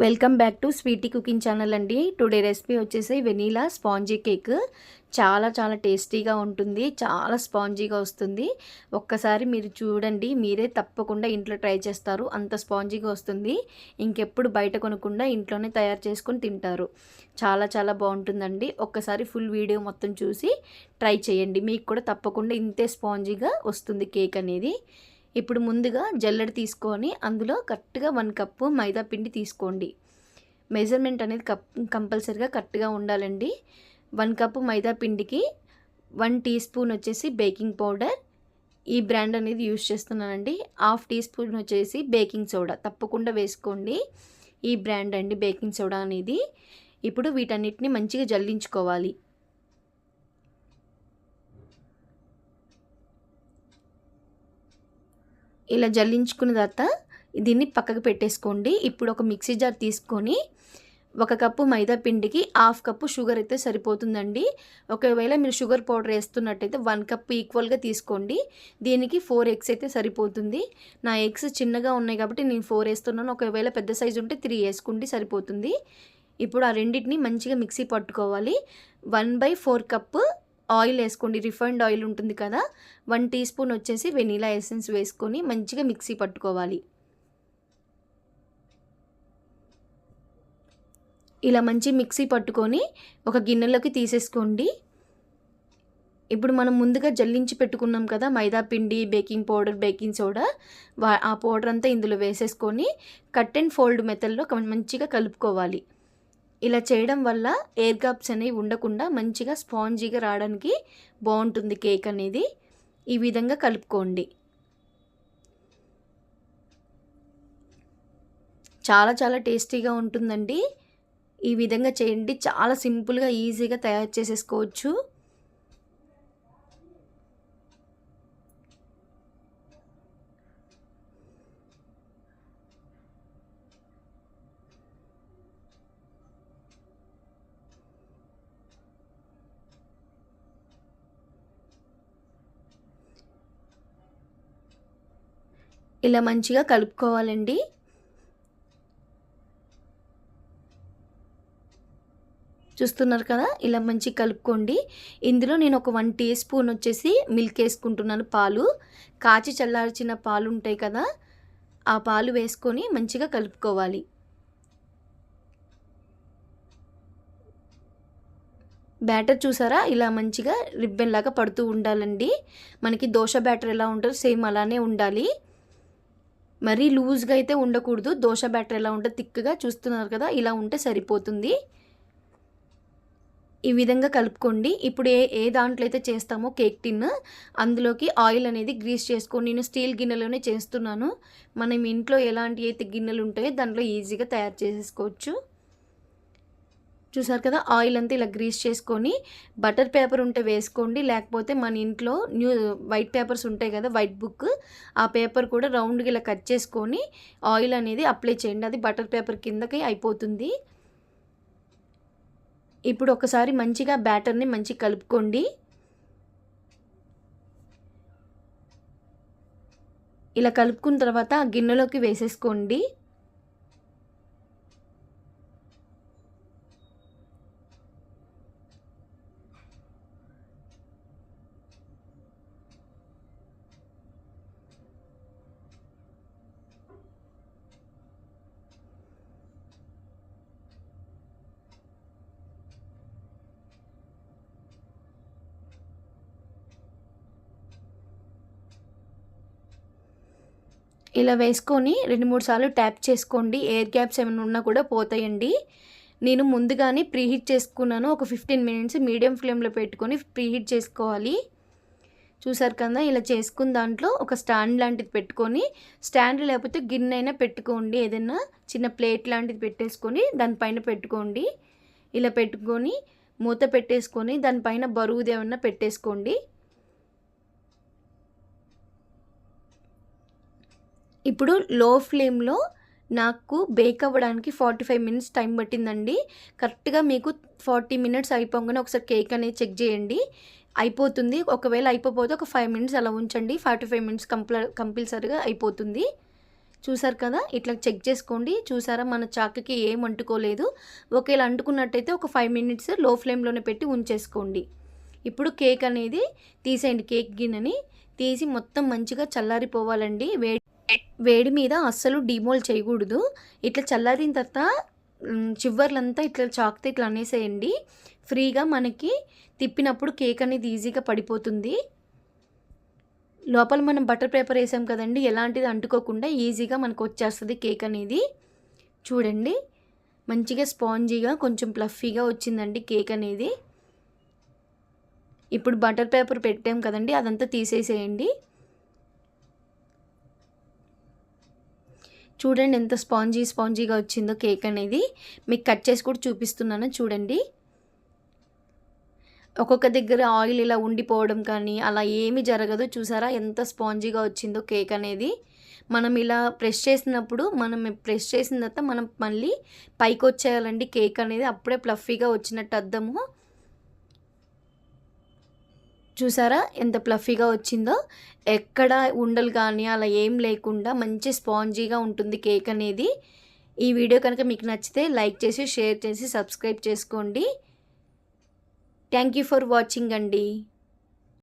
Welcome back to Sweety cooking channel అండి. Today recipe వచ్చేసి vanilla sponge cake. చాలా టేస్టీగా ఉంటుంది, చాలా స్పాంజీగా వస్తుంది. ఒక్కసారి మీరు చూడండి, మీరే తప్పకుండా ఇంట్లో ట్రై చేస్తారు. అంత స్పాంజీగా వస్తుంది. ఇంకెప్పుడు బయట కొనకుండా ఇంట్లోనే తయారు చేసుకొని తింటారు. చాలా బాగుంటుందండి. ఒక్కసారి ఫుల్ వీడియో మొత్తం చూసి ట్రై చేయండి, మీకు కూడా తప్పకుండా ఇంతే స్పాంజీగా వస్తుంది కేక్ అనేది. ఇప్పుడు ముందుగా జల్లెడ తీసుకొని అందులో కరెక్ట్గా 1 కప్పు మైదా పిండి తీసుకోండి. మెజర్మెంట్ అనేది కంపల్సరీగా కరెక్ట్గా ఉండాలండి. 1 కప్పు మైదా పిండికి 1 టీ స్పూన్ వచ్చేసి బేకింగ్ పౌడర్, ఈ బ్రాండ్ అనేది యూజ్ చేస్తున్నానండి. 1/2 టీ స్పూన్ వచ్చేసి బేకింగ్ సోడా తప్పకుండా వేసుకోండి. ఈ బ్రాండ్ అండి బేకింగ్ సోడా అనేది. ఇప్పుడు వీటన్నిటిని మంచిగా జల్లించుకోవాలి. ఇలా జల్లించుకున్న తర్వాత దీన్ని పక్కకు పెట్టేసుకోండి. ఇప్పుడు ఒక మిక్సీ జార్ తీసుకొని 1 కప్పు మైదా పిండికి 1/2 కప్పు షుగర్ అయితే సరిపోతుందండి. ఒకవేళ మీరు షుగర్ పౌడర్ వేస్తున్నట్టయితే 1 కప్పు ఈక్వల్గా తీసుకోండి. దీనికి 4 ఎగ్స్ అయితే సరిపోతుంది. నా ఎగ్స్ చిన్నగా ఉన్నాయి కాబట్టి నేను 4 వేస్తున్నాను. ఒకవేళ పెద్ద సైజు ఉంటే 3 వేసుకోండి, సరిపోతుంది. ఇప్పుడు ఆ రెండింటిని మంచిగా మిక్సీ పట్టుకోవాలి. 1/4 కప్పు ఆయిల్ వేసుకోండి. రిఫైండ్ ఆయిల్ ఉంటుంది కదా, 1 టీ స్పూన్ వచ్చేసి వెనీలా ఎసెన్స్ వేసుకొని మంచిగా మిక్సీ పట్టుకోవాలి. ఇలా మంచి మిక్సీ పట్టుకొని ఒక గిన్నెలోకి తీసేసుకోండి. ఇప్పుడు మనం ముందుగా జల్లించి పెట్టుకున్నాం కదా మైదా పిండి, బేకింగ్ పౌడర్, బేకింగ్ సోడా, ఆ పౌడర్ అంతా ఇందులో వేసేసుకొని కట్ అండ్ ఫోల్డ్ మెథడ్లో మంచిగా కలుపుకోవాలి. ఇలా చేయడం వల్ల ఎయిర్ గ్యాప్స్ అనేవి ఉండకుండా మంచిగా స్పాంజీగా రావడానికి బాగుంటుంది కేక్ అనేది. ఈ విధంగా కలుపుకోండి. చాలా టేస్టీగా ఉంటుందండి. ఈ విధంగా చేయండి. చాలా సింపుల్గా ఈజీగా తయారు చేసేసుకోవచ్చు. ఇలా మంచిగా కలుపుకోవాలండి. చూస్తున్నారు కదా, ఇలా మంచిగా కలుపుకోండి. ఇందులో నేను ఒక 1 టీ స్పూన్ వచ్చేసి మిల్క్ వేసుకుంటున్నాను. పాలు కాచి చల్లార్చిన పాలు ఉంటాయి కదా, ఆ పాలు వేసుకొని మంచిగా కలుపుకోవాలి. బ్యాటర్ చూసారా, ఇలా మంచిగా రిబ్బన్ లాగా పడుతూ ఉండాలండి. మనకి దోశ బ్యాటర్ ఎలా ఉంటుందో సేమ్ అలానే ఉండాలి. మరీ లూజ్గా అయితే ఉండకూడదు. దోశ బ్యాటర్ ఎలా ఉంటుంది థిక్గా, చూస్తున్నారు కదా, ఇలా ఉంటే సరిపోతుంది. ఈ విధంగా కలుపుకోండి. ఇప్పుడు ఏ దాంట్లో అయితే చేస్తామో కేక్ టిన్, అందులోకి ఆయిల్ అనేది గ్రీస్ చేసుకోండి. నేను స్టీల్ గిన్నెలోనే చేస్తున్నాను. మనం ఇంట్లో ఎలాంటి అయితే గిన్నెలు ఉంటాయో దాంట్లో ఈజీగా తయారు చేసేసుకోవచ్చు. చూసారు కదా, ఆయిల్ అంతా ఇలా గ్రీస్ చేసుకొని బటర్ పేపర్ ఉంటే వేసుకోండి. లేకపోతే మన ఇంట్లో వైట్ పేపర్స్ ఉంటాయి కదా, వైట్ బుక్, ఆ పేపర్ కూడా రౌండ్గా ఇలా కట్ చేసుకొని ఆయిల్ అనేది అప్లై చేయండి. అది బటర్ పేపర్ కిందకి అయిపోతుంది. ఇప్పుడు ఒకసారి మంచిగా బ్యాటర్ని మంచిగా కలుపుకోండి. ఇలా కలుపుకున్న తర్వాత ఆ గిన్నెలోకి వేసేసుకోండి. ఇలా వేసుకొని 2-3 సార్లు ట్యాప్ చేసుకోండి. ఎయిర్ గ్యాప్స్ ఏమైనా ఉన్నా కూడా పోతాయండి. నేను ముందుగానే ప్రీహీట్ చేసుకున్నాను. ఒక 15 మినిట్స్ మీడియం ఫ్లేమ్లో పెట్టుకొని ప్రీహీట్ చేసుకోవాలి. చూసారు కదా, ఇలా చేసుకున్న దాంట్లో ఒక స్టాండ్ లాంటిది పెట్టుకొని, స్టాండ్ లేకపోతే గిన్నె అయినా పెట్టుకోండి. ఏదైనా చిన్న ప్లేట్ లాంటిది పెట్టేసుకొని దానిపైన పెట్టుకోండి. ఇలా పెట్టుకొని మూత పెట్టేసుకొని దానిపైన బరువుది ఏమన్నా పెట్టేసుకోండి. ఇప్పుడు లో ఫ్లేమ్లో నాకు బేక్ అవ్వడానికి 45 మినిట్స్ టైం పట్టిందండి. కరెక్ట్గా మీకు 40 మినిట్స్ అయిపోగానే ఒకసారి కేక్ అనేది చెక్ చేయండి, అయిపోతుంది. ఒకవేళ అయిపోతే ఒక 5 మినిట్స్ అలా ఉంచండి. 45 మినిట్స్ కంపల్సరీగా అయిపోతుంది. చూసారు కదా, ఇట్లా చెక్ చేసుకోండి. చూసారా మన చాకుకి ఏం అంటుకోలేదు. ఒకవేళ అంటుకున్నట్టయితే ఒక 5 మినిట్స్ లో ఫ్లేమ్లోనే పెట్టి ఉంచేసుకోండి. ఇప్పుడు కేక్ అనేది తీసేయండి. కేక్ గిన్నెని తీసి మొత్తం మంచిగా చల్లారిపోవాలండి. వేడి మీద అస్సలు డీమోల్డ్ చేయకూడదు. ఇట్లా చల్లారిన తర్వాత చివర్లంతా ఇట్లా చాకుతో ఇట్లా అనేసేయండి. ఫ్రీగా మనకి తిప్పినప్పుడు కేక్ అనేది ఈజీగా పడిపోతుంది. లోపల మనం బటర్ పేపర్ వేసాం కదండి, ఎలాంటిది అంటుకోకుండా ఈజీగా మనకు వచ్చేస్తుంది కేక్ అనేది. చూడండి మంచిగా స్పాంజీగా కొంచెం ప్లఫీగా వచ్చిందండి కేక్ అనేది. ఇప్పుడు బటర్ పేపర్ పెట్టాం కదండి, అదంతా తీసేసేయండి. చూడండి ఎంత స్పాంజీగా వచ్చిందో కేక్ అనేది. మీకు కట్ చేసి కూడా చూపిస్తున్నాను చూడండి. ఒక్కొక్క దగ్గర ఆయిల్ ఇలా ఉండిపోవడం కానీ అలా ఏమీ జరగదు. చూసారా ఎంత స్పాంజీగా వచ్చిందో కేక్ అనేది. మనం ఇలా ప్రెస్ చేసిన తర్వాత మనం మళ్ళీ పైకి వచ్చేయాలండి కేక్ అనేది. అప్పుడే ప్లఫీగా వచ్చినట్టు అర్థము. చూసారా ఎంత ప్లఫీగా వచ్చిందో. ఎక్కడ ఉండలు కానీ అలా ఏం లేకుండా మంచి స్పాంజీగా ఉంటుంది కేక్ అనేది. ఈ వీడియో కనుక మీకు నచ్చితే లైక్ చేసి షేర్ చేసి సబ్స్క్రైబ్ చేసుకోండి. థ్యాంక్ యూ ఫర్ వాచింగ్ అండి.